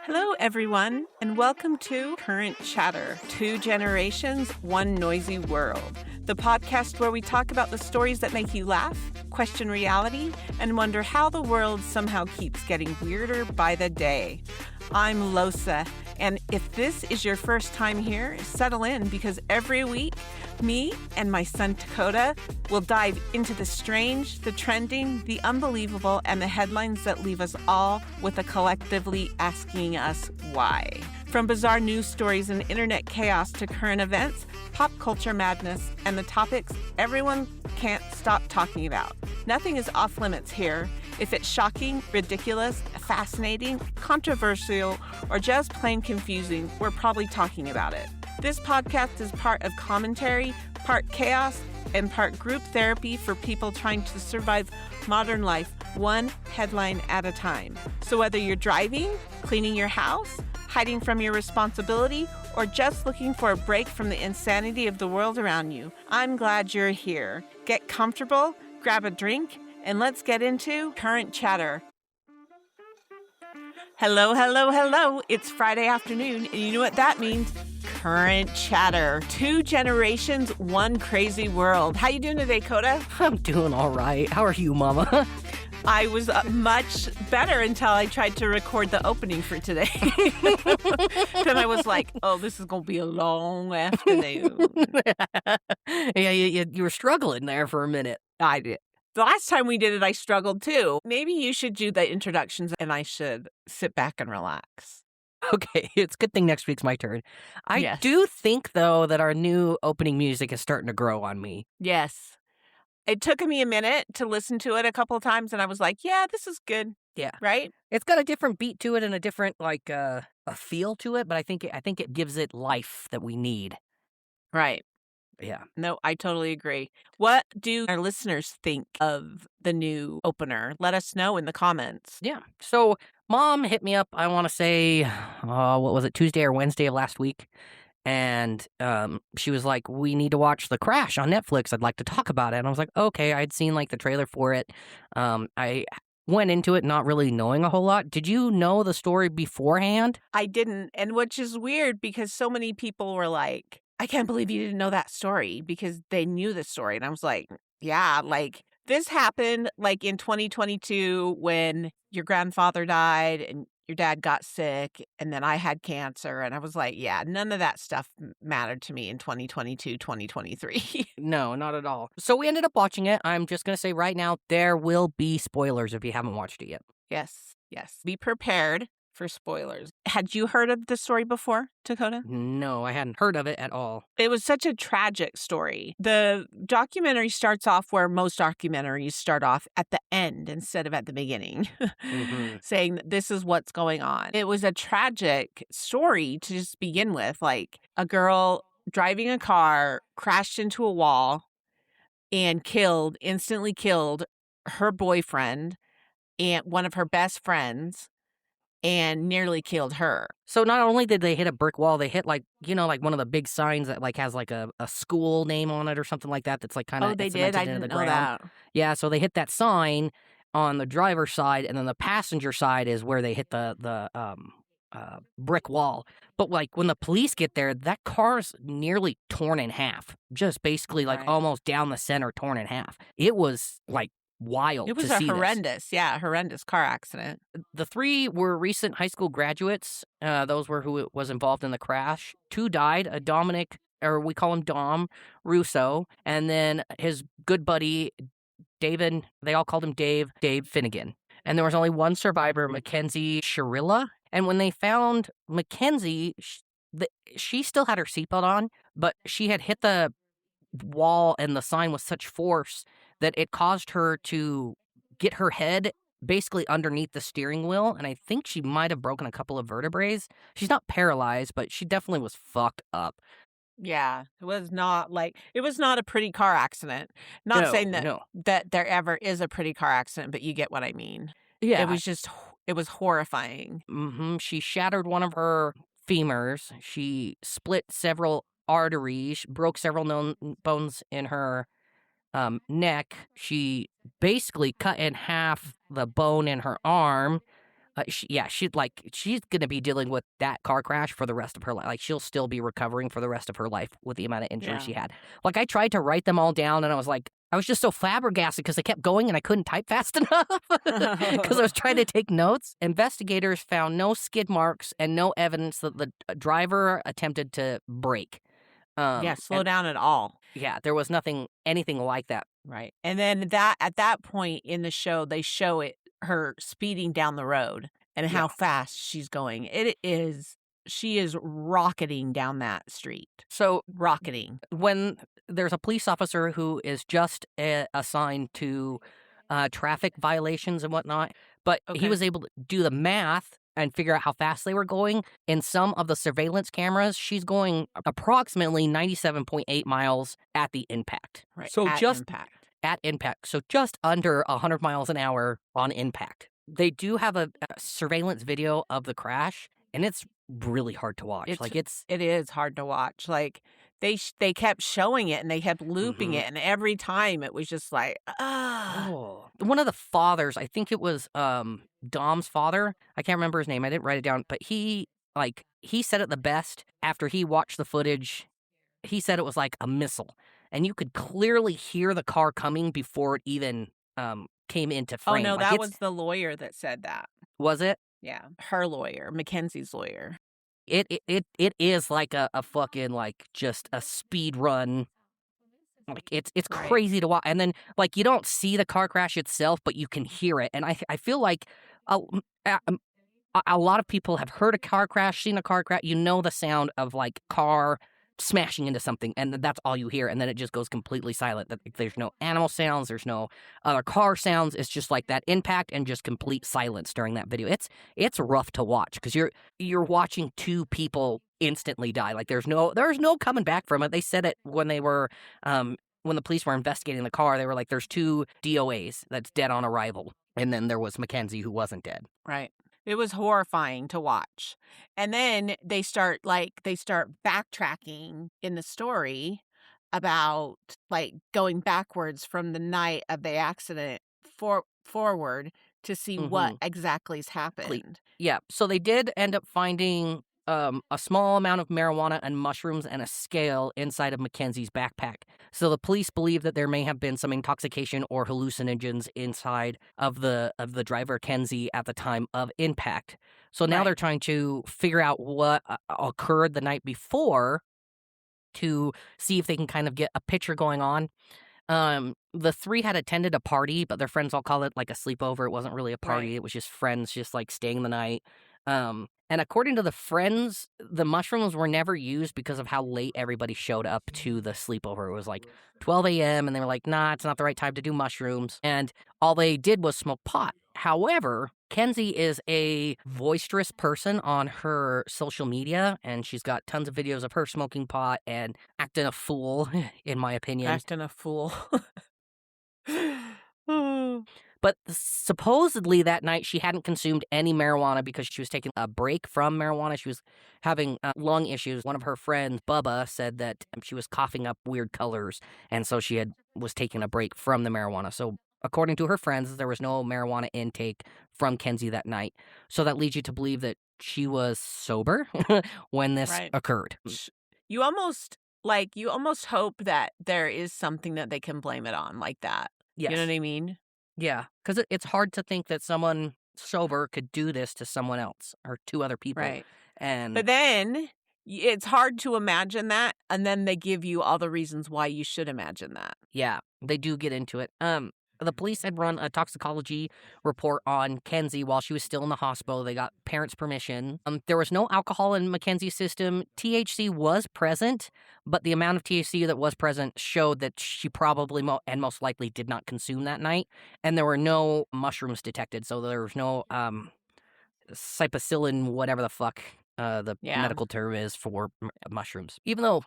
Hello, everyone, and welcome to Current Chatter, Two Generations, One Noisy World, the podcast where we talk about the stories that make you laugh, question reality, and wonder how the world somehow keeps getting weirder by the day. I'm Losa, and if this is your first time here, settle in because every week, me and my son Kota will dive into the strange, the trending, the unbelievable, and the headlines that leave us all with a collectively asking us why. From bizarre news stories and internet chaos to current events, pop culture madness, and the topics everyone can't stop talking about. Nothing is off limits here. If it's shocking, ridiculous, fascinating, controversial, or just plain confusing, we're probably talking about it. This podcast is part of commentary, part chaos, and part group therapy for people trying to survive modern life one headline at a time. So whether you're driving, cleaning your house, hiding from your responsibility, or just looking for a break from the insanity of the world around you, I'm glad you're here. Get comfortable, grab a drink, and let's get into Current Chatter. Hello, hello, hello. It's Friday afternoon, and you know what that means? Current Chatter. Two generations, one crazy world. How you doing today, Kota? I'm doing all right. How are you, Mama? I was much better until I tried to record the opening for today. Then I was like, oh, this is going to be a long afternoon. Yeah, you were struggling there for a minute. I did. The last time we did it, I struggled too. Maybe you should do the introductions and I should sit back and relax. Okay, it's a good thing next week's my turn. I Yes. do think, though, that our new opening music is starting to grow on me. Yes. It took me a minute to listen to it a couple of times, and I was like, yeah, this is good. Yeah. Right? It's got a different beat to it and a different, a feel to it, but I think it gives it life that we need. Right. Yeah. No, I totally agree. What do our listeners think of the new opener? Let us know in the comments. Yeah. So, Mom hit me up, I want to say, what was it, Tuesday or Wednesday of last week? And she was like, we need to watch The Crash on Netflix. I'd like to talk about it. And I was like, okay, I'd seen the trailer for it. I went into it not really knowing a whole lot. Did you know the story beforehand? I didn't. And which is weird because so many people were like, I can't believe you didn't know that story because they knew the story. And I was like, yeah, this happened in 2022 when your grandfather died and your dad got sick and then I had cancer. And I was like, yeah, none of that stuff mattered to me in 2022, 2023. No, not at all. So we ended up watching it. I'm just going to say right now, there will be spoilers if you haven't watched it yet. Yes. Be prepared for spoilers. Had you heard of the story before, Dakota? No, I hadn't heard of it at all. It was such a tragic story. The documentary starts off where most documentaries start off at the end instead of at the beginning, saying that this is what's going on. It was a tragic story to just begin with. A girl driving a car crashed into a wall and instantly killed her boyfriend and one of her best friends and nearly killed her. So not only did they hit a brick wall, they hit one of the big signs that has a school name on it or something like that. That's kind of oh, they did. I didn't know that. Yeah, so they hit that sign on the driver's side, and then the passenger side is where they hit the brick wall. But when the police get there, that car's nearly torn in half, just basically Right. almost down the center, torn in half. It was wild. It was to a see horrendous, horrendous car accident. The three were recent high school graduates. Those were who was involved in the crash. Two died, a Dominic, or we call him Dom, Russo, and then his good buddy, David, they all called him Dave Finnegan. And there was only one survivor, Mackenzie Shirilla. And when they found Mackenzie, she still had her seatbelt on, but she had hit the wall and the sign with such force that it caused her to get her head basically underneath the steering wheel, and I think she might have broken a couple of vertebrae. She's not paralyzed, but she definitely was fucked up. Yeah, it was not a pretty car accident. Not saying that there ever is a pretty car accident, but you get what I mean. Yeah. It was horrifying. She shattered one of her femurs. She split several arteries, broke several bones in her neck. She basically cut in half the bone in her arm. She's gonna be dealing with that car crash for the rest of her life. Like, she'll still be recovering for the rest of her life with the amount of injuries she had. Like, I tried to write them all down, and I was just so flabbergasted because they kept going, and I couldn't type fast enough because I was trying to take notes. Investigators found no skid marks and no evidence that the driver attempted to brake. Slow down at all. Yeah, there was anything like that. Right. And then at that point in the show, they show her speeding down the road and how fast she's going. She is rocketing down that street. So rocketing. When there's a police officer who is just assigned to traffic violations and whatnot, but he was able to do the math and figure out how fast they were going. In some of the surveillance cameras, she's going approximately 97.8 miles at the impact. Right. So impact. At impact. So just under 100 miles an hour on impact. They do have a surveillance video of the crash, and it's really hard to watch. It is hard to watch. Like, they kept showing it and they kept looping it, and every time it was just like, One of the fathers, I think it was Dom's father. I can't remember his name. I didn't write it down, but he said it the best after he watched the footage. He said it was like a missile, and you could clearly hear the car coming before it even came into frame. Oh no, that was the lawyer that said that. Was it? Yeah, her lawyer, Mackenzie's lawyer. It is like a fucking, like, just a speed run. Like, it's crazy to watch. And then, like, you don't see the car crash itself, but you can hear it. And I feel like a lot of people have heard a car crash, seen a car crash. You know the sound of, like, car smashing into something, and that's all you hear, and then it just goes completely silent. There's no animal sounds, there's no other car sounds. It's just like that impact and just complete silence during that video. It's rough to watch because you're watching two people instantly die. Like, there's no coming back from it. They said it when they were when the police were investigating the car. They were like, there's two DOAs that's dead on arrival, and then there was Mackenzie who wasn't dead. Right. It was horrifying to watch. And then they start backtracking in the story about, like, going backwards from the night of the accident forward to see what exactly's happened. Yeah. So they did end up finding a small amount of marijuana and mushrooms and a scale inside of Mackenzie's backpack. So the police believe that there may have been some intoxication or hallucinogens inside of the driver, Kenzie, at the time of impact. So now they're trying to figure out what occurred the night before to see if they can kind of get a picture going on. The three had attended a party, but their friends all call it like a sleepover. It wasn't really a party. Right. It was just friends just like staying the night. And according to the friends, the mushrooms were never used because of how late everybody showed up to the sleepover. It was like 12 a.m. and they were like, nah, it's not the right time to do mushrooms. And all they did was smoke pot. However, Kenzie is a boisterous person on her social media, and she's got tons of videos of her smoking pot and acting a fool, in my opinion. Acting a fool. But supposedly that night she hadn't consumed any marijuana because she was taking a break from marijuana. She was having lung issues. One of her friends, Bubba, said that she was coughing up weird colors, and so she was taking a break from the marijuana. So according to her friends, there was no marijuana intake from Kenzie that night. So that leads you to believe that she was sober when this occurred. You almost hope that there is something that they can blame it on, like that. Yes. You know what I mean? Yeah, because it's hard to think that someone sober could do this to someone else or to other people. Right. But then it's hard to imagine that, and then they give you all the reasons why you should imagine that. Yeah, they do get into it. The police had run a toxicology report on Kenzie while she was still in the hospital. They got parents' permission. There was no alcohol in Mackenzie's system. THC was present, but the amount of THC that was present showed that she probably and most likely did not consume that night. And there were no mushrooms detected, so there was no psilocybin, whatever the fuck the medical term is for mushrooms. Even though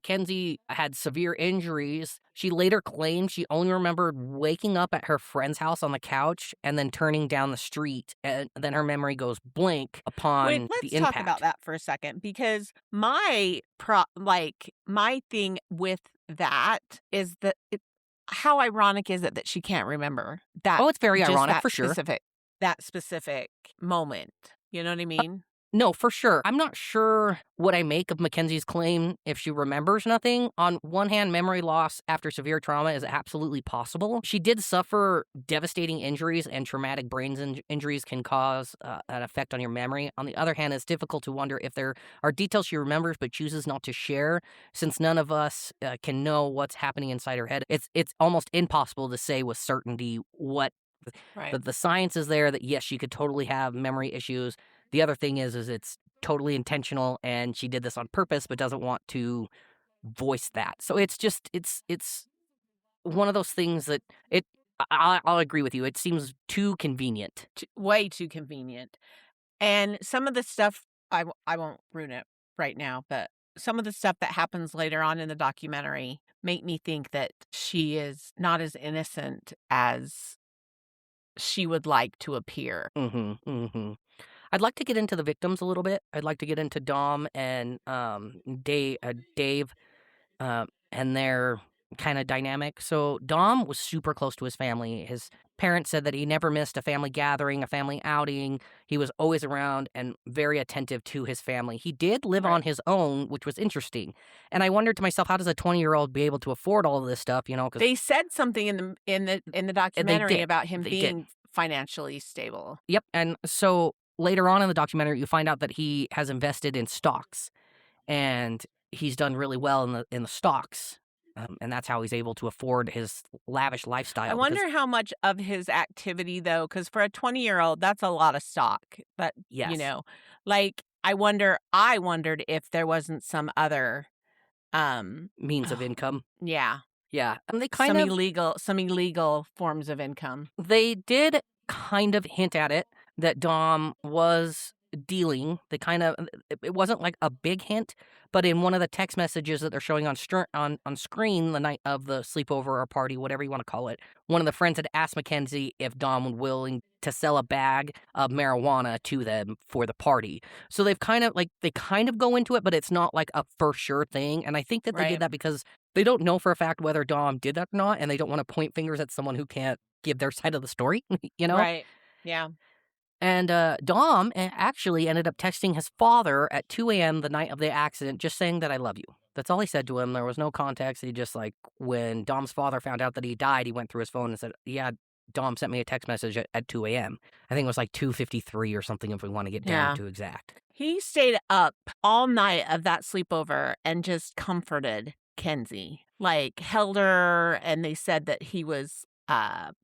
Kenzie had severe injuries, she later claimed she only remembered waking up at her friend's house on the couch and then turning down the street, and then her memory goes blank upon the impact. Let's talk about that for a second, because my thing with that is that how ironic is it that she can't remember that? Oh, it's very ironic for sure. Specific that specific moment. You know what I mean? No, for sure. I'm not sure what I make of Mackenzie's claim if she remembers nothing. On one hand, memory loss after severe trauma is absolutely possible. She did suffer devastating injuries, and traumatic injuries can cause an effect on your memory. On the other hand, it's difficult to wonder if there are details she remembers but chooses not to share, since none of us can know what's happening inside her head. It's almost impossible to say with certainty what Right. the science is there that yes, she could totally have memory issues. The other thing is it's totally intentional, and she did this on purpose, but doesn't want to voice that. So it's just it's one of those things that I'll agree with you. It seems too convenient. Way too convenient. And some of the stuff, I won't ruin it right now, but some of the stuff that happens later on in the documentary make me think that she is not as innocent as she would like to appear. I'd like to get into the victims a little bit. I'd like to get into Dom and Dave, and their kind of dynamic. So Dom was super close to his family. His parents said that he never missed a family gathering, a family outing. He was always around and very attentive to his family. He did live on his own, which was interesting. And I wondered to myself, how does a 20-year-old be able to afford all of this stuff? You know, because They said something in the documentary did. about him They being did. financially stable. Yep. And so later on in the documentary, you find out that he has invested in stocks, and he's done really well in the stocks. And that's how he's able to afford his lavish lifestyle. I wonder how much of his activity, though, because for a 20-year-old, that's a lot of stock. But, Yes. like, I wondered if there wasn't some other, Means of income. yeah, Yeah. And some illegal forms of income. they did kind of hint at it that Dom was dealing. It wasn't like a big hint, but in one of the text messages that they're showing on screen the night of the sleepover or party, whatever you want to call it, one of the friends had asked Mackenzie if Dom was willing to sell a bag of marijuana to them for the party. So they kind of go into it, but it's not like a for sure thing. And I think that they did that because they don't know for a fact whether Dom did that or not, and they don't want to point fingers at someone who can't give their side of the story, you know? Right. Yeah. And Dom actually ended up texting his father at 2 a.m. the night of the accident, just saying that I love you. That's all he said to him. There was no context. He just when Dom's father found out that he died, he went through his phone and said, yeah, Dom sent me a text message at 2 a.m. I think it was 2:53 or something if we want to get down to exact. He stayed up all night of that sleepover and just comforted Kenzie, held her, and they said that he was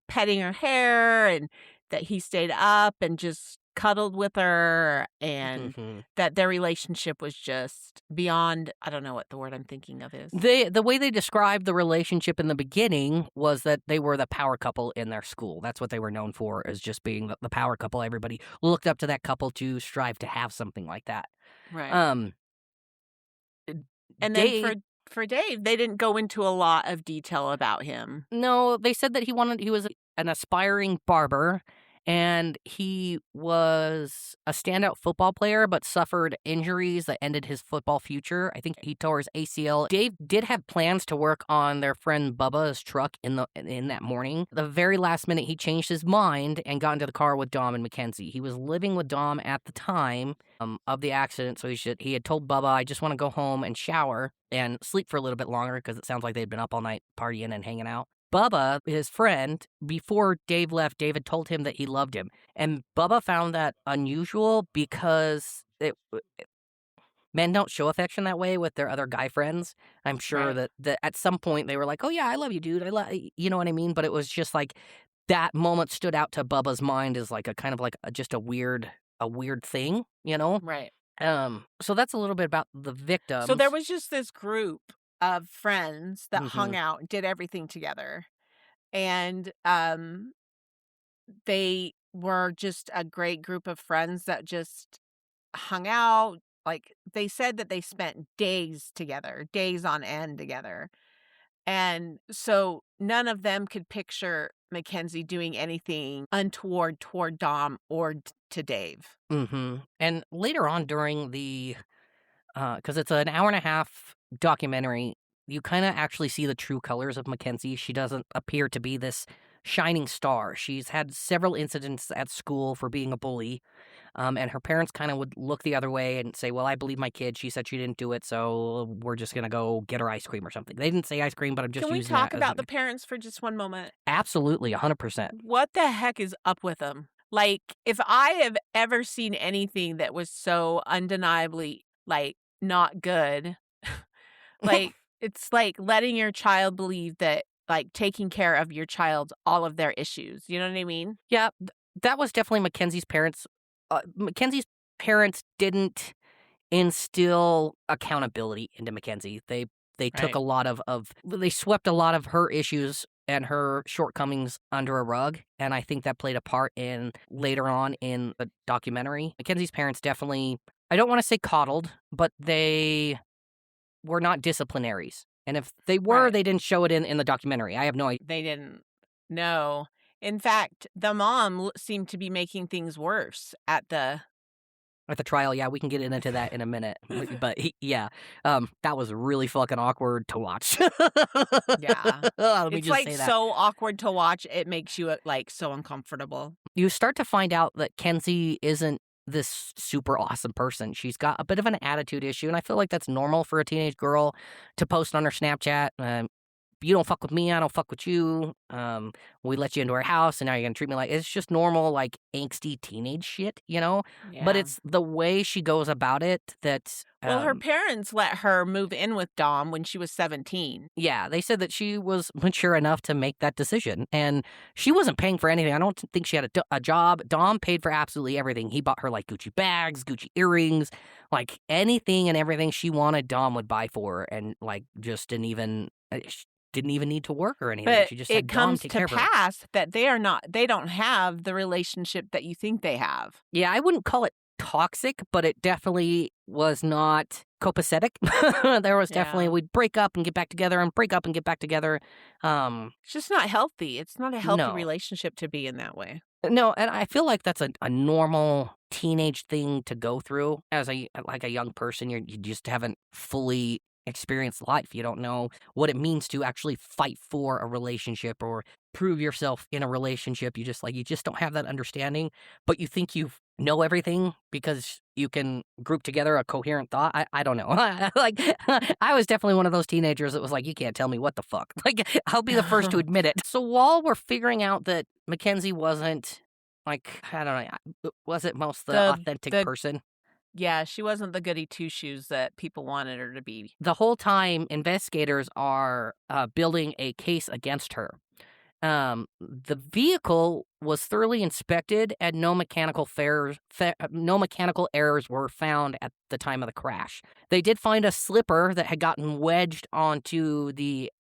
petting her hair and that he stayed up and just cuddled with her, and that their relationship was just beyond, I don't know what the word I'm thinking of is. The way they described the relationship in the beginning was that they were the power couple in their school. That's what they were known for, as just being the power couple. Everybody looked up to that couple to strive to have something like that. Right. And Dave, then for Dave, they didn't go into a lot of detail about him. No, they said that he was an aspiring barber, and he was a standout football player, but suffered injuries that ended his football future. I think he tore his ACL. Dave did have plans to work on their friend Bubba's truck in that morning. The very last minute, he changed his mind and got into the car with Dom and Mackenzie. He was living with Dom at the time of the accident, so he had told Bubba, I just want to go home and shower and sleep for a little bit longer, because it sounds like they'd been up all night partying and hanging out. Bubba, his friend, before Dave left, David told him that he loved him. And Bubba found that unusual because men don't show affection that way with their other guy friends. I'm sure that at some point they were like, oh yeah, I love you, dude. You know what I mean? But it was just that moment stood out to Bubba's mind as just a weird thing, you know? Right. So that's a little bit about the victims. So there was just this group of friends that hung out and did everything together. And they were just a great group of friends that just hung out. They said that they spent days together, days on end together. And so none of them could picture Mackenzie doing anything untoward toward Dom or to Dave. And later on during the, because it's an hour and a half documentary, you kind of actually see the true colors of Mackenzie. She doesn't appear to be this shining star. She's had several incidents at school for being a bully. And her parents kind of would look the other way and say, well, I believe my kid. She said she didn't do it, so we're just going to go get her ice cream or something. They didn't say ice cream, but I'm just Can we using talk that as about the parents for just one moment? Absolutely, 100%. What the heck is up with them? Like, if I have ever seen anything that was so undeniably, like, not good, like, it's like letting your child believe that, like, taking care of your child, all of their issues. You know what I mean? Yeah, that was definitely Mackenzie's parents. Mackenzie's parents didn't instill accountability into Mackenzie. They took Right. a lot of they swept a lot of her issues and her shortcomings under a rug, and I think that played a part in later on in the documentary. Mackenzie's parents definitely, I don't want to say coddled, but they were not disciplinaries. And if they were, Right. they didn't show it in the documentary. I have no idea. They didn't. No. In fact, the mom seemed to be making things worse at the At the trial, yeah, we can get into that in a minute. But yeah, that was really fucking awkward to watch. Yeah. Let me It's just like say that. so awkward to watch. It makes you like so uncomfortable. You start to find out that Kenzie isn't this super awesome person. She's got a bit of an attitude issue, and I feel like that's normal for a teenage girl to post on her Snapchat. You don't fuck with me, I don't fuck with you. We let you into our house, and now you're gonna treat me like it's just normal, like angsty teenage shit, you know. But Yeah. it's the way she goes about it that. Well, her parents let her move in with Dom when she was 17. Yeah, they said that she was mature enough to make that decision, and she wasn't paying for anything. I don't think she had a job. Dom paid for absolutely everything. He bought her like Gucci bags, Gucci earrings, like anything and everything she wanted. Dom would buy for her, and like just didn't even need to work or anything. But She just had it Dom comes take to care of her. pass that they don't have the relationship that you think they have. Yeah, I wouldn't call it toxic, but it definitely was not copacetic. There was definitely Yeah. we'd break up and get back together and break up and get back together. It's just not healthy. It's not a healthy No. relationship to be in that way. No, and I feel like that's a normal teenage thing to go through as a young person. You just haven't fully experienced life. You don't know what it means to actually fight for a relationship or prove yourself in a relationship. You just don't have that understanding, but you think you know everything because you can group together a coherent thought. I don't know. Like I was definitely one of those teenagers that was like, you can't tell me what the fuck. Like I'll be the first to admit it. So while we're figuring out that Mackenzie wasn't like, I don't know, wasn't most the authentic person. Yeah, she wasn't the goody two-shoes that people wanted her to be. The whole time, investigators are building a case against her. The vehicle was thoroughly inspected, and no mechanical errors were found at the time of the crash. They did find a slipper that had gotten wedged onto the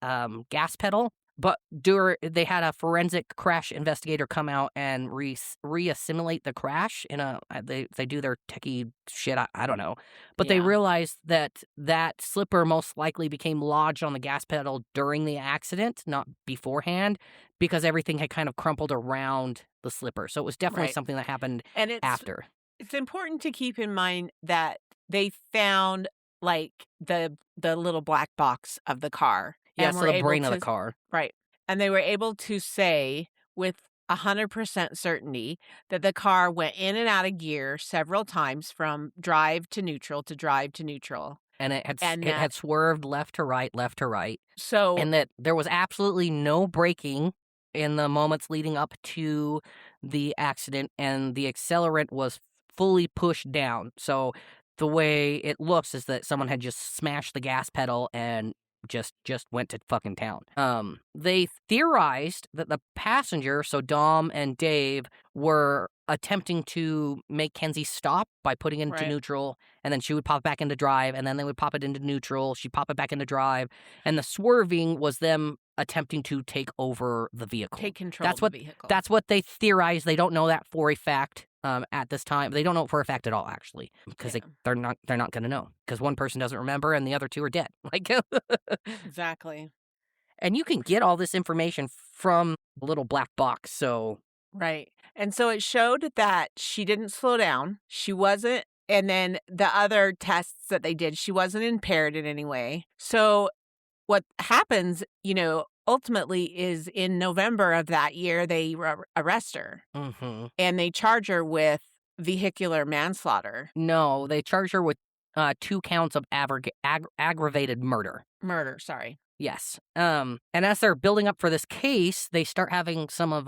gas pedal, but they had a forensic crash investigator come out and reassimilate the crash in they do their techie shit. I don't know, but they Yeah. realized that slipper most likely became lodged on the gas pedal during the accident, not beforehand, because everything had kind of crumpled around the slipper. So it was definitely Right. something that happened And after. it's important to keep in mind that they found like the little black box of the car. Yeah, and so were the able brain of the to- car. Right. And they were able to say with 100% certainty that the car went in and out of gear several times from drive to neutral to drive to neutral. And it And had swerved left to right. So And that there was absolutely no braking in the moments leading up to the accident, and the accelerant was fully pushed down. So the way it looks is that someone had just smashed the gas pedal and just went to fucking town. They theorized that the passenger, so Dom and Dave, were attempting to make Kenzie stop by putting it into Right. neutral, and then she would pop back into drive, and then they would pop it into neutral, she'd pop it back into drive, and the swerving was them attempting to take over the vehicle. take control That's of the what vehicle. That's what they theorized. They don't know that for a fact at this time. They don't know it for a fact at all, actually, because Yeah. they're not going to know, because one person doesn't remember and the other two are dead. Like, Exactly. and you can get all this information from a little black box. So Right. And so it showed that she didn't slow down. She wasn't, and then the other tests that they did, she wasn't impaired in any way. So what happens, ultimately is in November of that year, they arrest her Mm-hmm. and they charge her with vehicular manslaughter. No, they charge her with 2 counts of aggravated murder. Murder, sorry. Yes. And as they're building up for this case, they start having some of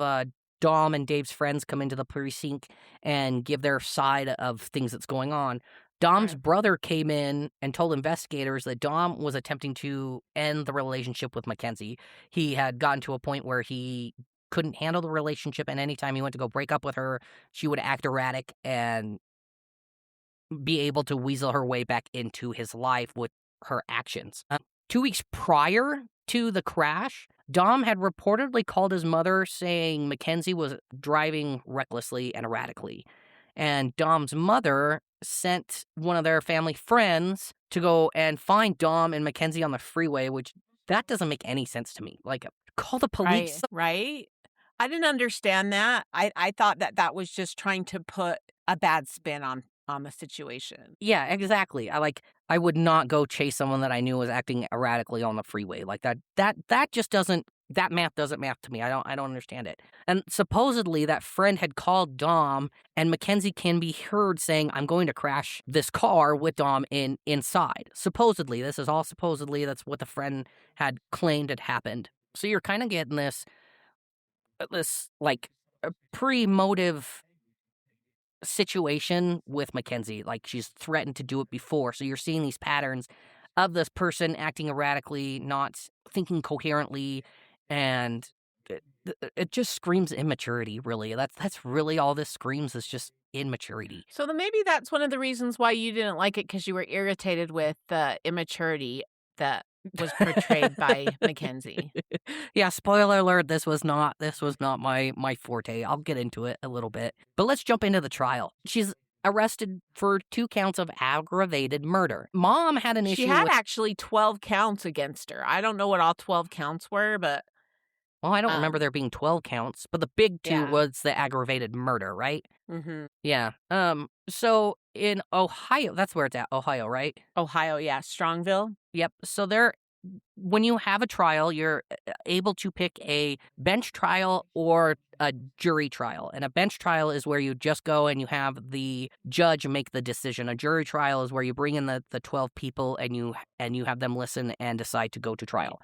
Dom and Dave's friends come into the precinct and give their side of things that's going on. Dom's Right. brother came in and told investigators that Dom was attempting to end the relationship with Mackenzie. He had gotten to a point where he couldn't handle the relationship, and anytime he went to go break up with her, she would act erratic and be able to weasel her way back into his life with her actions. 2 weeks prior to the crash, Dom had reportedly called his mother saying Mackenzie was driving recklessly and erratically. And Dom's mother sent one of their family friends to go and find Dom and Mackenzie on the freeway, which that doesn't make any sense to me. Like, call the police. Right? I didn't understand that. I thought that was just trying to put a bad spin on the situation. Yeah, exactly. I would not go chase someone that I knew was acting erratically on the freeway. Like that just doesn't, that math doesn't math to me. I don't understand it. And supposedly that friend had called Dom, and Mackenzie can be heard saying, "I'm going to crash this car with Dom inside." Supposedly, this is all supposedly. That's what the friend had claimed had happened. So you're kind of getting this like a pre-motive situation with Mackenzie. Like, she's threatened to do it before. So you're seeing these patterns of this person acting erratically, not thinking coherently, and it just screams immaturity, really. That's really all this screams, is just immaturity. So then maybe that's one of the reasons why you didn't like it, because you were irritated with the immaturity that was portrayed by Mackenzie. Yeah, spoiler alert, this was not my forte. I'll get into it a little bit. But let's jump into the trial. She's arrested for 2 counts of aggravated murder. Mom had an issue She had with... actually 12 counts against her. I don't know what all 12 counts were, but Well, I don't remember there being 12 counts, but the big 2 yeah. was the aggravated murder, right? Mm-hmm. Yeah. So in Ohio, that's where it's at, Ohio, right? Ohio, yeah. Strongville. Yep. So when you have a trial, you're able to pick a bench trial or a jury trial. And a bench trial is where you just go and you have the judge make the decision. A jury trial is where you bring in the 12 people and you have them listen and decide to go to trial.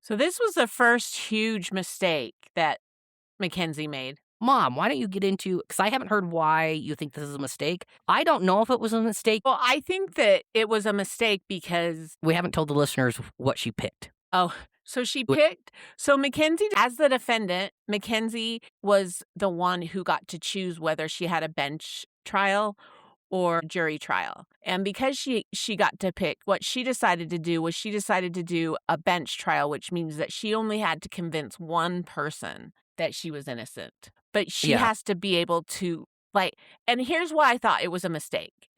So this was the first huge mistake that Mackenzie made. Mom, why don't you get into... Because I haven't heard why you think this is a mistake. I don't know if it was a mistake. Well, I think that it was a mistake because... We haven't told the listeners what she picked. Oh, so she picked... So Mackenzie, as the defendant, Mackenzie was the one who got to choose whether she had a bench trial or jury trial. And because she got to pick, what she decided to do was she decided to do a bench trial, which means that she only had to convince one person that she was innocent. But she has to be able to, like, and here's why I thought it was a mistake.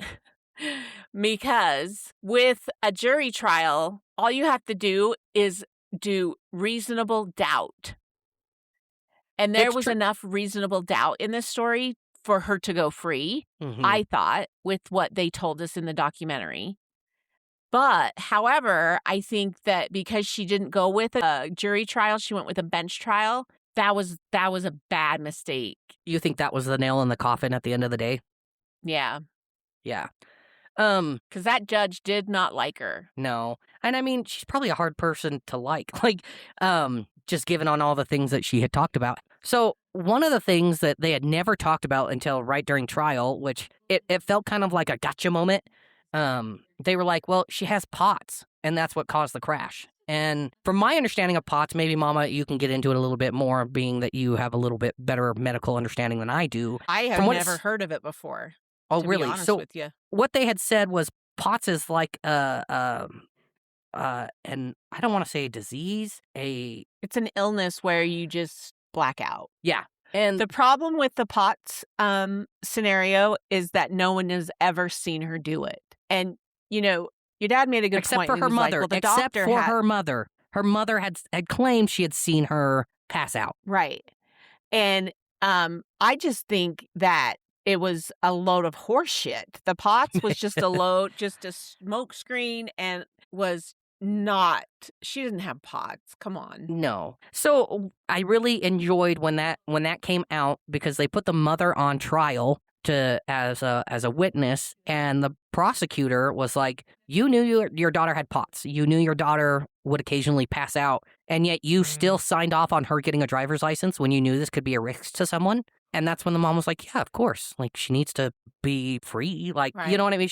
Because with a jury trial, all you have to do is do reasonable doubt. And there was enough reasonable doubt in this story for her to go free, I thought, with what they told us in the documentary. But, however, I think that because she didn't go with a jury trial, she went with a bench trial. That was a bad mistake. You think that was the nail in the coffin at the end of the day? Yeah. Yeah. Because that judge did not like her. No. And I mean, she's probably a hard person to like. Just given on all the things that she had talked about. So one of the things that they had never talked about until right during trial, which it felt kind of like a gotcha moment. They were like, well, she has POTS, and that's what caused the crash. And from my understanding of POTS, maybe Mama, you can get into it a little bit more, being that you have a little bit better medical understanding than I do. I have never heard of it before. Oh, really? Be honest with you. What they had said was POTS is like and I don't want to say a disease, it's an illness where you just black out. Yeah. And the problem with the POTS scenario is that no one has ever seen her do it. And, you know, your dad made a good except point. For her mother. Like, well, except for her mother. Her mother had claimed she had seen her pass out. Right. And I just think that it was a load of horse shit. The POTS was just a smoke screen and was she didn't have POTS. Come on. No. So I really enjoyed when that came out because they put the mother on trial as a witness, and the prosecutor was like, "You knew your daughter had POTS. You knew your daughter would occasionally pass out, and yet you still signed off on her getting a driver's license when you knew this could be a risk to someone." And that's when the mom was like, "Yeah, of course. Like, she needs to be free. Like, you know Right. what I mean?"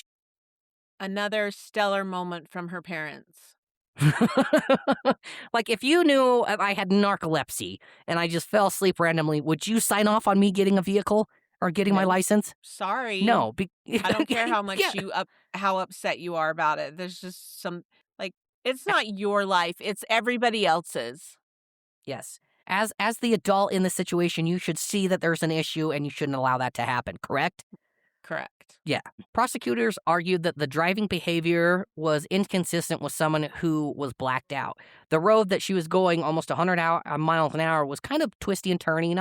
Another stellar moment from her parents. Like, if you knew I had narcolepsy and I just fell asleep randomly, would you sign off on me getting a vehicle or getting my No. license? Sorry. No. I don't care how much Yeah. how upset you are about it. There's just like, it's not your life, it's everybody else's. Yes. As the adult in the situation, you should see that there's an issue and you shouldn't allow that to happen, correct? Correct. Yeah. Prosecutors argued that the driving behavior was inconsistent with someone who was blacked out. The road that she was going almost 100 miles an hour was kind of twisty and turny,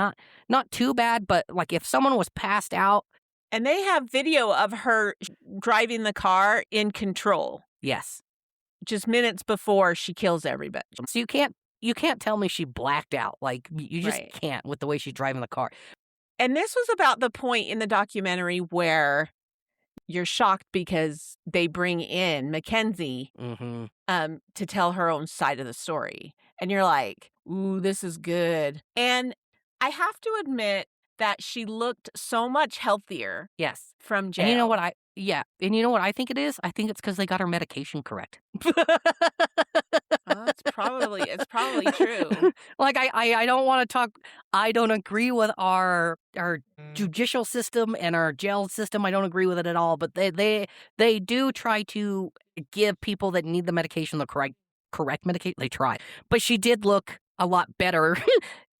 not too bad, but like if someone was passed out. And they have video of her driving the car in control Yes. just minutes before she kills everybody. So you can't tell me she blacked out. Like, you just Right. can't with the way she's driving the car. And this was about the point in the documentary where you're shocked because they bring in Mackenzie Mm-hmm. to tell her own side of the story. And you're like, ooh, this is good. And I have to admit that she looked so much healthier Yes. from jail. And you know what and you know what I think it is? I think it's because they got her medication correct. Oh, it's probably true. Like, I don't want to talk. I don't agree with our judicial system and our jail system. I don't agree with it at all. But they do try to give people that need the medication the correct medication. They try, but she did look a lot better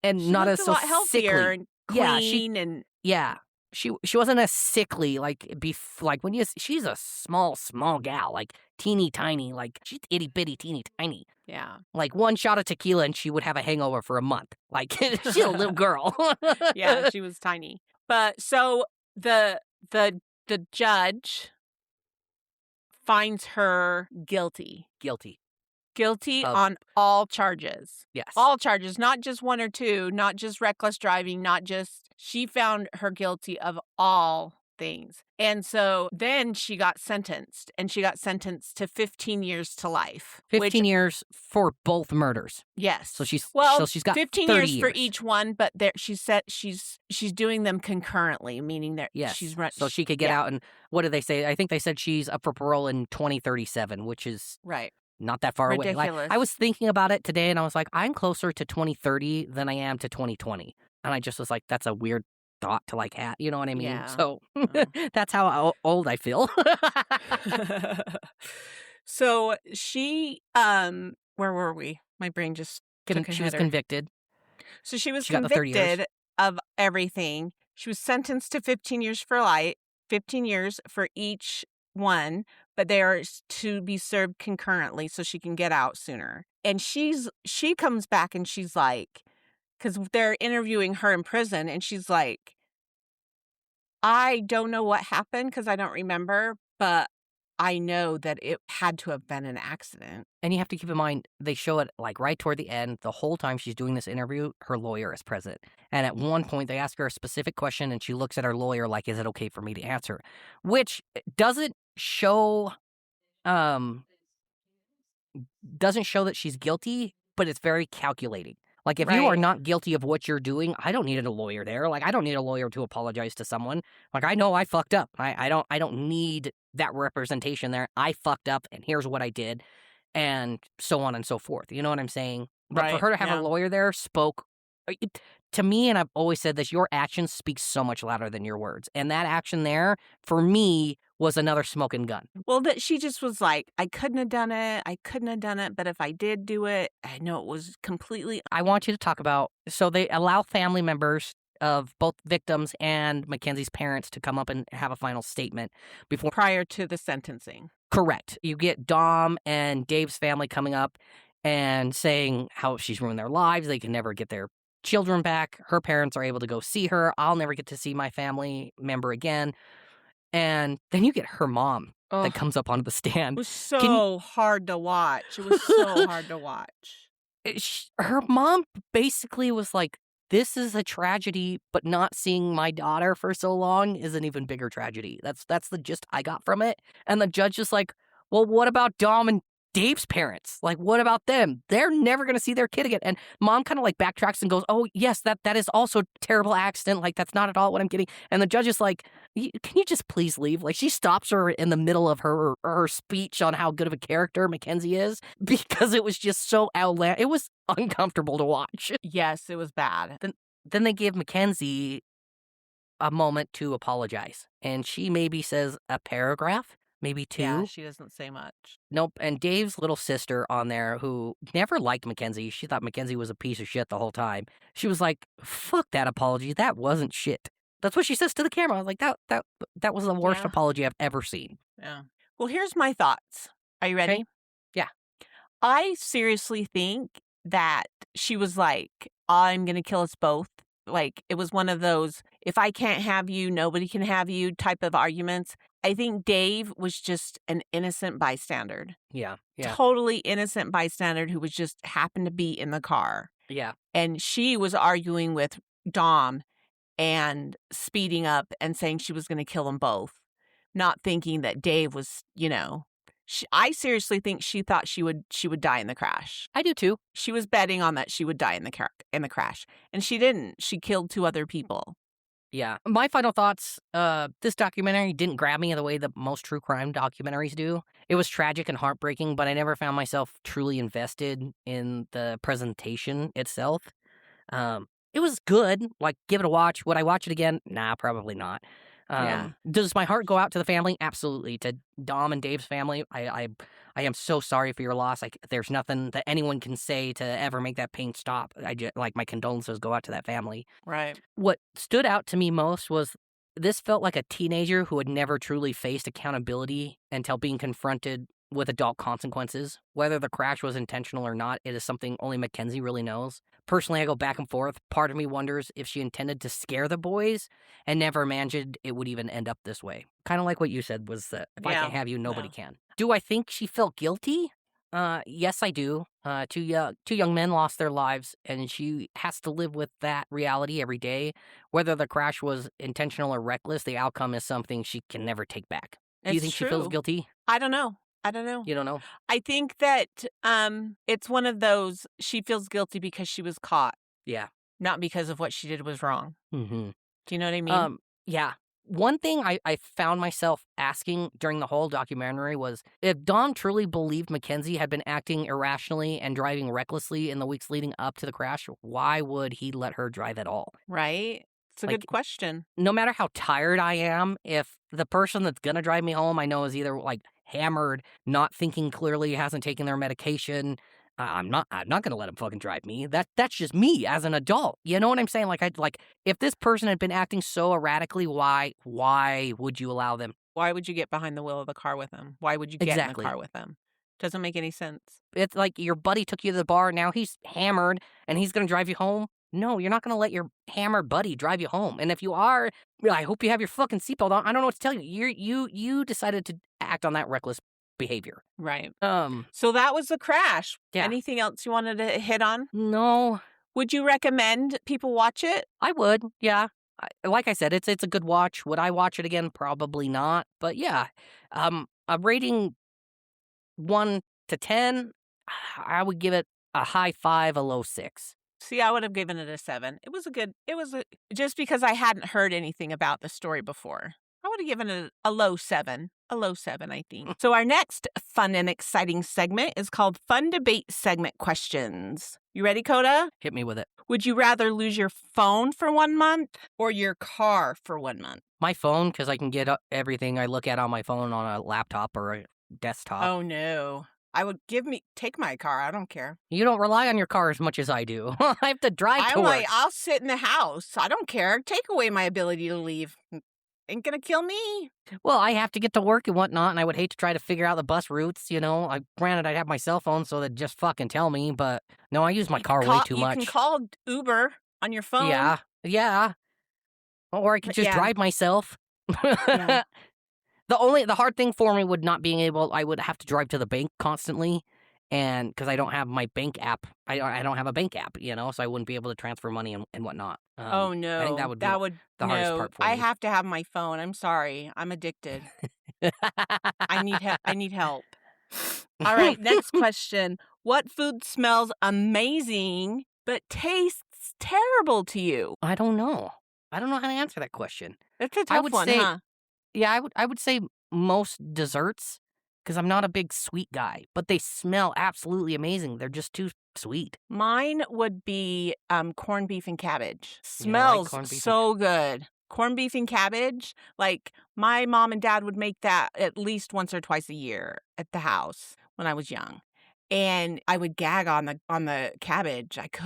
and She not looked as a so lot healthier sickly. and Yeah, clean and yeah. She wasn't as sickly like when she's a small gal, like teeny tiny, like she's itty bitty teeny tiny. yeah. Like one shot of tequila and she would have a hangover for a month. Like, she's a little girl. Yeah, she was tiny. But so the judge finds her guilty. Guilty Of- on all charges. Yes. All charges, not just one or two, not just reckless driving, she found her guilty of all things. And so then she got sentenced, and she got sentenced to 15 years to life. 15 years for both murders. Yes. So she's got 15 30 years for each one, but she said she's doing them concurrently, meaning that Yes. she's so she could get out. And what did they say? I think they said she's up for parole in 2037, which is right. not that far away. Ridiculous. I was thinking about it today, and I was like, I'm closer to 2030 than I am to 2020. And I just was like, that's a weird thought to have. You know what I mean? Yeah. So that's how old I feel. So she, where were we? My brain just took a She was header. convicted. So she was She got the 30 years. convicted of everything. She was sentenced to 15 years for life, 15 years for each one, but they are to be served concurrently so she can get out sooner. And she comes back and she's like, because they're interviewing her in prison, and she's like, I don't know what happened because I don't remember, but I know that it had to have been an accident. And you have to keep in mind, they show it right toward the end. The whole time she's doing this interview, her lawyer is present. And at one point, they ask her a specific question, and she looks at her lawyer like, is it okay for me to answer? Which doesn't show that she's guilty, but it's very calculating. Like, if you are Right. not guilty of what you're doing, I don't need a lawyer there. Like, I don't need a lawyer to apologize to someone. Like, I know I fucked up. I don't need that representation there. I fucked up, and here's what I did, and so on and so forth. You know what I'm saying? But for Right, her to have yeah. a lawyer there to me, and I've always said this, your actions speak so much louder than your words. And that action there, for me, was another smoking gun. Well, that she just was like, I couldn't have done it, but if I did do it, I know it was completely. I want you to talk about, so they allow family members of both victims and Mackenzie's parents to come up and have a final statement before. Prior to the sentencing. Correct. You get Dom and Dave's family coming up and saying how she's ruined their lives. They can never get their children back. Her parents are able to go see her. I'll never get to see my family member again. And then you get her mom that Oh, comes up onto the it stand. was Can you, so hard to watch. It was so hard to watch. her mom basically was like, "This is a tragedy, but not seeing my daughter for so long is an even bigger tragedy." That's the gist I got from it. And the judge is like, "Well, what about Dom and Dave's parents? Like, what about them? They're never gonna see their kid again." And mom kind of like backtracks and goes, "Oh, yes, that is also a terrible accident. Like, that's not at all what I'm getting." And the judge is like, Can you just please leave?" Like, she stops her in the middle of her speech on how good of a character Mackenzie is because it was just so outlandish. It was uncomfortable to watch. Yes, it was bad. Then they give Mackenzie a moment to apologize, and she maybe says a paragraph, maybe two. Yeah, she doesn't say much. Nope. And Dave's little sister on there, who never liked Mackenzie, she thought Mackenzie was a piece of shit the whole time. She was like, "Fuck that apology. That wasn't shit." That's what she says to the camera. I was like, that was the worst Yeah. apology I've ever seen. Yeah. Well, here's my thoughts. Are you ready? Okay. Yeah. I seriously think that she was like, "I'm going to kill us both." Like, it was one of those, if I can't have you, nobody can have you type of arguments. I think Dave was just an innocent bystander. Yeah. Yeah. Totally innocent bystander who was just happened to be in the car. Yeah. And she was arguing with Dom and speeding up and saying she was going to kill them both, not thinking that Dave was, I seriously think she thought she would die in the crash. I do too. She was betting on that she would die in the crash, and she didn't. She killed 2 other people. Yeah. My final thoughts, this documentary didn't grab me the way that most true crime documentaries do. It was tragic and heartbreaking, but I never found myself truly invested in the presentation itself. It was good. Like, give it a watch. Would I watch it again? Nah, probably not. Yeah. Does my heart go out to the family? Absolutely. To Dom and Dave's family, I am so sorry for your loss. Like, there's nothing that anyone can say to ever make that pain stop. Like, my condolences go out to that family. Right. What stood out to me most was this felt like a teenager who had never truly faced accountability until being confronted with adult consequences. Whether the crash was intentional or not, it is something only Mackenzie really knows. Personally, I go back and forth. Part of me wonders if she intended to scare the boys and never imagined it would even end up this way. Kind of like what you said was that if I Yeah. can't have you, nobody Yeah. can. Do I think she felt guilty? Yes, I do. Two young men lost their lives, and she has to live with that reality every day. Whether the crash was intentional or reckless, the outcome is something she can never take back. Do you It's think she feels true. guilty? I don't know. You don't know? I think that it's one of those, she feels guilty because she was caught, Yeah. not because of what she did was wrong. Mm-hmm. Do you know what I mean? Yeah. One thing I found myself asking during the whole documentary was if Dom truly believed Mackenzie had been acting irrationally and driving recklessly in the weeks leading up to the crash, why would he let her drive at all? Right? It's a Like, good question. no matter how tired I am, if the person that's gonna drive me home I know is either like hammered, not thinking clearly, hasn't taken their medication, I'm not gonna let him fucking drive me. That's just me as an adult. You know what I'm saying? Like if this person had been acting so erratically, why would you allow them? Why would you get behind the wheel of the car with them? Why would you get Exactly. in the car with them? Doesn't make any sense. It's like your buddy took you to the bar, now he's hammered and he's gonna drive you home. No, you're not gonna let your hammered buddy drive you home. And if you are, I hope you have your fucking seatbelt on. I don't know what to tell you. You decided to act on that reckless behavior. Right. Um, So that was the crash. Yeah. Anything else you wanted to hit on? no, Would you recommend people watch it? I would. Yeah. Like I said, it's a good watch. Would I watch it again? Probably not. But yeah, a rating 1 to 10, I would give it a high 5, a low 6. See, I would have given it a 7. Just because I hadn't heard anything about the story before. I would have given it a low 7. A low 7, I think. So our next fun and exciting segment is called Fun Debate Segment Questions. You ready, Kota? Hit me with it. Would you rather lose your phone for 1 month or your car for 1 month? My phone, because I can get everything I look at on my phone on a laptop or a desktop. Oh, no. I would take my car. I don't care. You don't rely on your car as much as I do. I have to drive to work. I'll sit in the house. I don't care. Take away my ability to leave. Ain't gonna kill me. Well, I have to get to work and whatnot, and I would hate to try to figure out the bus routes, Granted, I'd have my cell phone, so they'd just fucking tell me, but no, I use my car way too much. You can call Uber on your phone. Yeah. Or I could just Yeah. drive myself. Yeah. The hard thing for me would not being able. I would have to drive to the bank constantly, and because I don't have my bank app, I don't have a bank app, so I wouldn't be able to transfer money and whatnot. Oh no, I think that would be the hardest part for me. I have to have my phone. I'm sorry, I'm addicted. I need help. All right, next question. What food smells amazing but tastes terrible to you? I don't know. I don't know how to answer that question. It's a tough one, say, huh? Yeah, I would say most desserts because I'm not a big sweet guy, but they smell absolutely amazing. They're just too sweet. Mine would be corned beef and cabbage. Yeah, I like Smells corned beef so good. Corned beef and cabbage, like my mom and dad would make that at least once or twice a year at the house when I was young. And I would gag on the cabbage. It's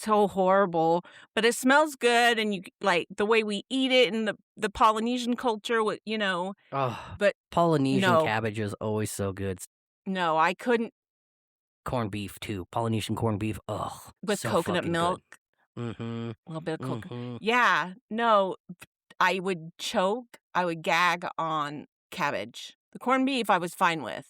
so horrible. But it smells good, and you like the way we eat it in the Polynesian culture, Oh, but Polynesian no. cabbage is always so good. No, I couldn't. Corned beef too. Polynesian corned beef. Ugh. With so coconut fucking milk. Good. Mm-hmm. A little bit of coconut. Mm-hmm. Yeah, no, I would choke. I would gag on cabbage. The corned beef I was fine with.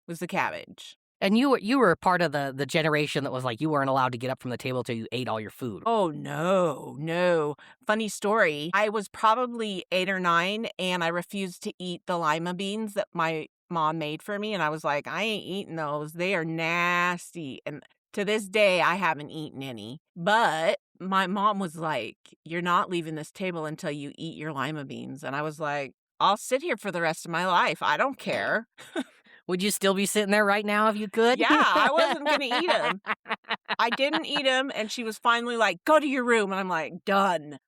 Was the cabbage. And you were part of the generation that was like you weren't allowed to get up from the table till you ate all your food. Oh, no. Funny story. I was probably 8 or 9, and I refused to eat the lima beans that my mom made for me. And I was like, I ain't eating those. They are nasty. And to this day, I haven't eaten any. But my mom was like, you're not leaving this table until you eat your lima beans. And I was like, I'll sit here for the rest of my life. I don't care. Would you still be sitting there right now if you could? Yeah, I wasn't going to eat them. I didn't eat them, and she was finally like, go to your room. And I'm like, done.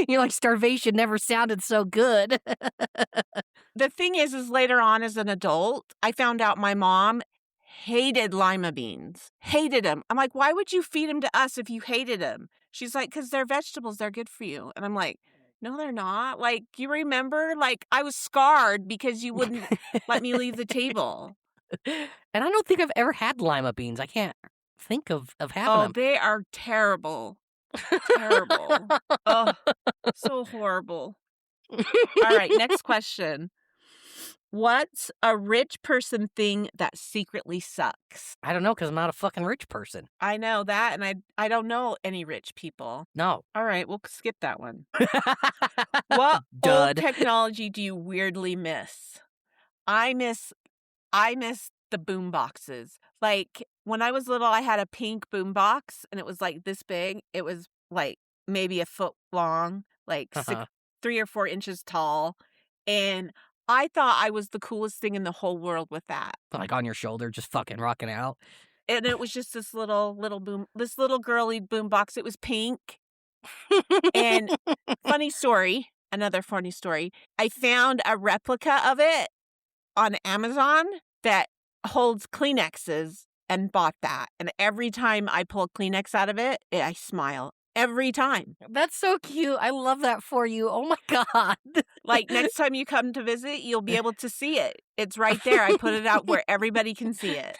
You're like, starvation never sounded so good. The thing is later on as an adult, I found out my mom hated lima beans. Hated them. I'm like, why would you feed them to us if you hated them? She's like, because they're vegetables. They're good for you. And I'm like, no, they're not. Like, you remember? Like, I was scarred because you wouldn't let me leave the table. And I don't think I've ever had lima beans. I can't think of having them. Oh, they are terrible. Terrible. Oh, so horrible. All right, next question. What's a rich person thing that secretly sucks? I don't know, because I'm not a fucking rich person. I know that, and I don't know any rich people. No. All right, we'll skip that one. What old technology do you weirdly miss? I miss the boom boxes. Like, when I was little, I had a pink boom box, and it was like this big. It was like maybe a foot long, like 3 or 4 inches tall, and I thought I was the coolest thing in the whole world with that. Like on your shoulder, just fucking rocking out. And it was just this little girly boom box. It was pink. And another funny story. I found a replica of it on Amazon that holds Kleenexes and bought that. And every time I pull a Kleenex out of it, I smile. Every time. That's so cute. I love that for you. Oh my God. Like, next time you come to visit, you'll be able to see it. It's right there. I put it out where everybody can see it.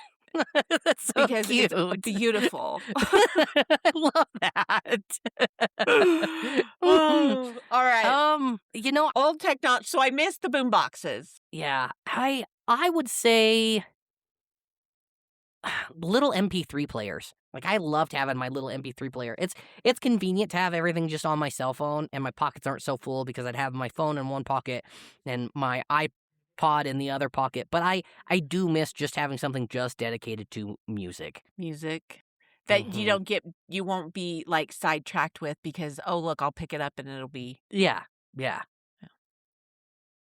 That's so because cute. It's beautiful. I love that. Oh, all right. Old technology. So I missed the boom boxes. Yeah. I would say little MP3 players. Like, I loved having my little MP3 player. It's convenient to have everything just on my cell phone, and my pockets aren't so full because I'd have my phone in one pocket and my iPod in the other pocket. But I do miss just having something just dedicated to music. That you won't be like sidetracked with because, oh, look, I'll pick it up and it'll be. Yeah.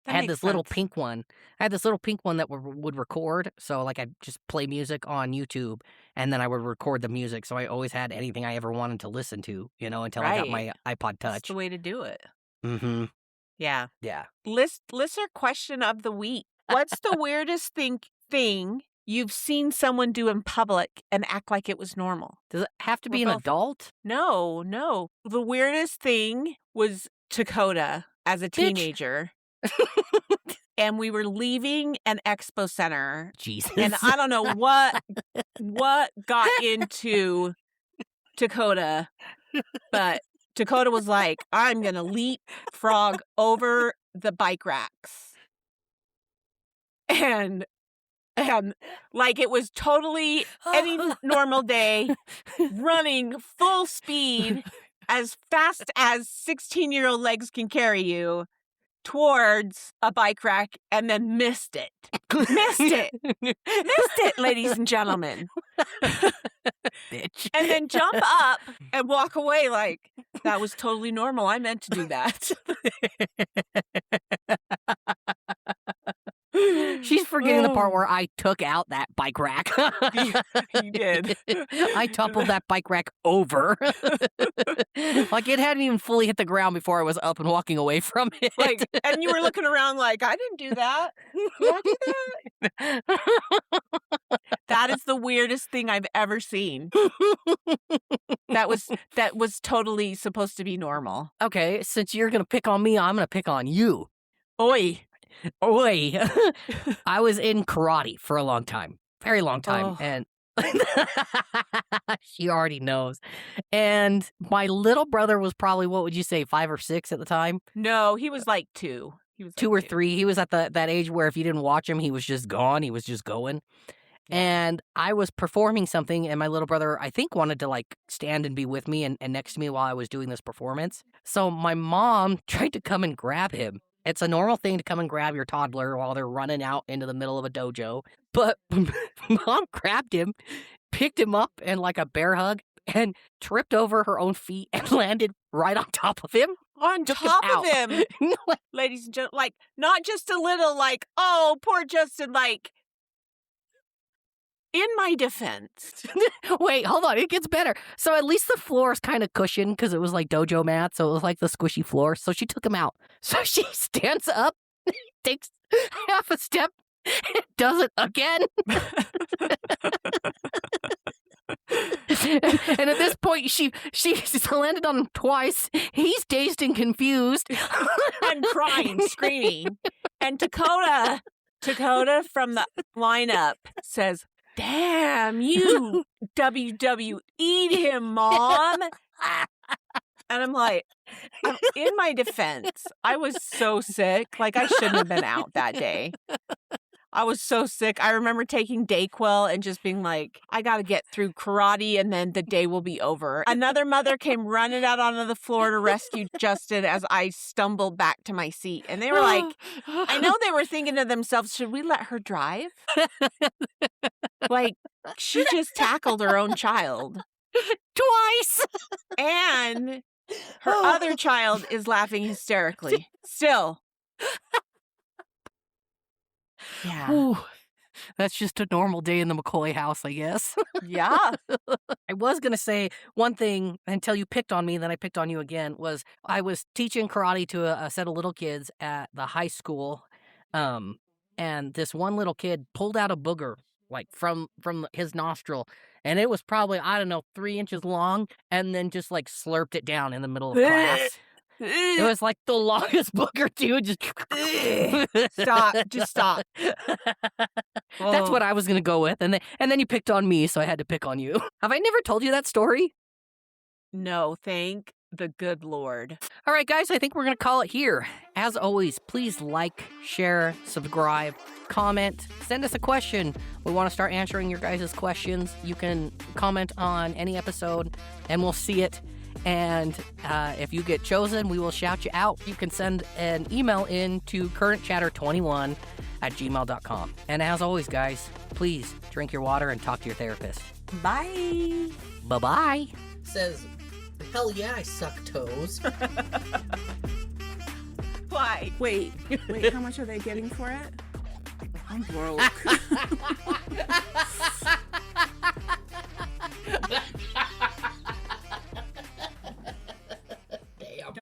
I had this little pink one. I had this little pink one that would record. So, like, I'd just play music on YouTube, and then I would record the music. So I always had anything I ever wanted to listen to, until I got my iPod Touch. That's the way to do it. Mm-hmm. Yeah. Yeah. Listener question of the week. What's the weirdest thing you've seen someone do in public and act like it was normal? Does it have to be an adult? No. The weirdest thing was Dakota as a teenager. And we were leaving an expo center. Jesus. And I don't know what got into Dakota, but Dakota was like, I'm going to leapfrog over the bike racks. And like it was totally any normal day, running full speed as fast as 16-year-old legs can carry you towards a bike rack, and then missed it. Missed it, ladies and gentlemen. Bitch. And then jump up and walk away like, that was totally normal. I meant to do that. She's forgetting the part where I took out that bike rack. You did. I toppled that bike rack over. Like it hadn't even fully hit the ground before I was up and walking away from it. Like, and you were looking around like, I didn't do that. Did I do that? That is the weirdest thing I've ever seen. That was totally supposed to be normal. Okay, since you're gonna pick on me, I'm gonna pick on you. Oi. I was in karate for a long time. Very long time. And she already knows. And my little brother was probably, what would you say, 5 or 6 at the time? No, he was like 2. He was 2 or 3. He was at that age where if you didn't watch him, he was just gone. He was just going. And I was performing something, and my little brother, I think, wanted to like stand and be with me and next to me while I was doing this performance. So my mom tried to come and grab him. It's a normal thing to come and grab your toddler while they're running out into the middle of a dojo. But Mom grabbed him, picked him up in like a bear hug, and tripped over her own feet and landed right on top of him. On top of him. Ladies and gentlemen, like, not just a little like, oh, poor Justin, like, in my defense. Wait, hold on. It gets better. So at least the floor is kind of cushioned because it was like dojo mat. So it was like the squishy floor. So she took him out. So she stands up, takes half a step, and does it again. And at this point, she landed on him twice. He's dazed and confused. And crying, screaming. And Dakota from the lineup says, damn, you WWE'd him, Mom. And I'm like, in my defense, I was so sick. Like, I shouldn't have been out that day. I was so sick. I remember taking Dayquil and just being like, I got to get through karate and then the day will be over. Another mother came running out onto the floor to rescue Justin as I stumbled back to my seat. And they were like, I know they were thinking to themselves, should we let her drive? Like, she just tackled her own child. Twice! And her other child is laughing hysterically. Still. Yeah. Ooh, that's just a normal day in the McCoy house, I guess. Yeah. I was going to say one thing until you picked on me, then I picked on you again, was I was teaching karate to a set of little kids at the high school, and this one little kid pulled out a booger, like from his nostril, and it was probably, I don't know, 3 inches long, and then just like slurped it down in the middle of class. It was like the longest booger, dude. Just stop. Just stop. That's what I was gonna go with, and then you picked on me, so I had to pick on you. Have I never told you that story? No, thank the good Lord. All right, guys, I think we're gonna call it here. As always, please like, share, subscribe, comment, send us a question. We want to start answering your guys' questions. You can comment on any episode, and we'll see it. And if you get chosen, we will shout you out. You can send an email in to currentchatter21@gmail.com. And as always, guys, please drink your water and talk to your therapist. Bye. Bye-bye. Says, hell yeah, I suck toes. Why? Wait, how much are they getting for it? I'm broke.